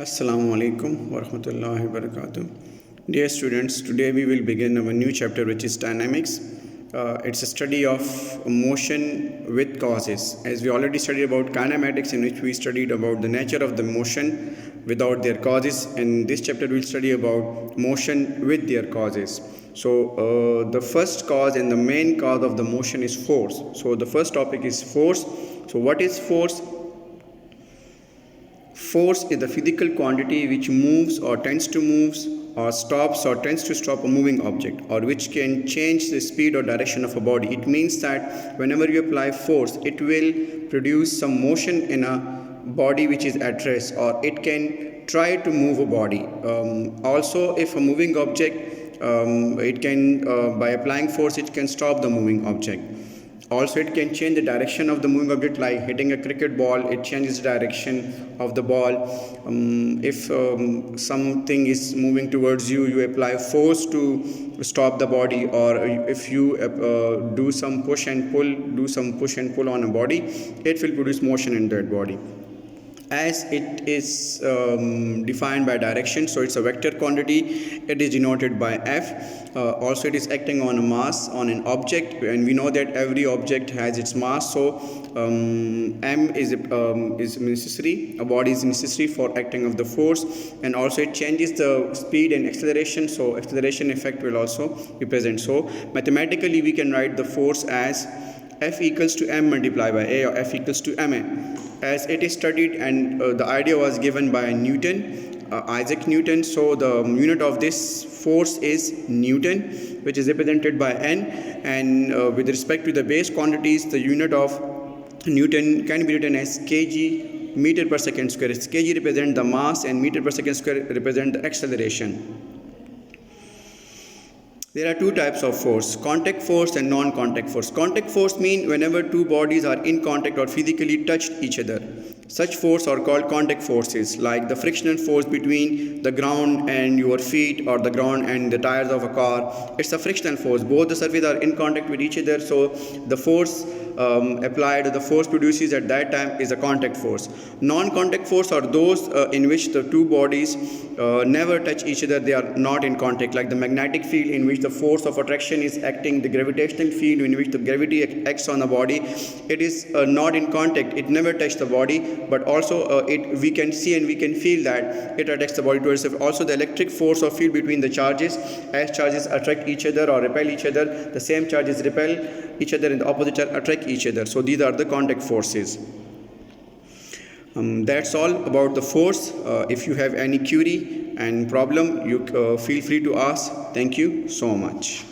Assalamu alaikum wa rahmatullahi wa barakatuh. Dear students, today we will begin our new chapter, which is dynamics. It's a study of motion with causes. As we already studied about kinematics, in which we studied about the nature of the motion without their causes. In this chapter, we'll study about motion with their causes. So the first cause and the main cause of the motion is force. So the first topic is force. So what is force? Force is the physical quantity which moves or tends to move or stops or tends to stop a moving object, or which can change the speed or direction of a body. It means that whenever you apply force, it will produce some motion in a body which is at rest, or it can try to move a body. Also, if a moving object, it can by applying force, it can stop the moving object. Also, it can change the direction of the moving object, like hitting a cricket ball. It changes the direction of the ball. If something is moving towards you, you apply force to stop the body, or if you do some push and pull on a body, it will produce motion in that body. As it is defined by direction, so it's a vector quantity. It is denoted by F. Also, it is acting on a mass on an object, and we know that every object has its mass. So M is necessary. A body is necessary for acting of the force, and also it changes the speed and acceleration. So acceleration effect will also be present. So mathematically, we can write the force as F equals to M multiplied by A, or F equals to Ma. As it is studied, and the idea was given by Newton, Isaac Newton. So the unit of this force is Newton, which is represented by N, and with respect to the base quantities, the unit of Newton can be written as kg meter per second square. Kg represent the mass and meter per second square represent the acceleration. There are two types of force: contact force and non-contact force. Contact force means whenever two bodies are in contact or physically touch each other. Such force are called contact forces, like the frictional force between the ground and your feet, or the ground and the tires of a car. It's a frictional force. Both the surfaces are in contact with each other, so the force applied, the force produces at that time is a contact force. Non-contact force are those in which the two bodies never touch each other. They are not in contact, like the magnetic field, in which the force of attraction is acting, the gravitational field in which the gravity acts on the body. It is not in contact. It never touches the body, but also we can see and we can feel that it attracts the body towards itself. Also, the electric force or field between the charges, as charges attract each other or repel each other, the same charges repel each other and the opposite charge attract each other. So these are the contact forces. That's all about the force. If you have any query and problem, you feel free to ask. Thank you so much.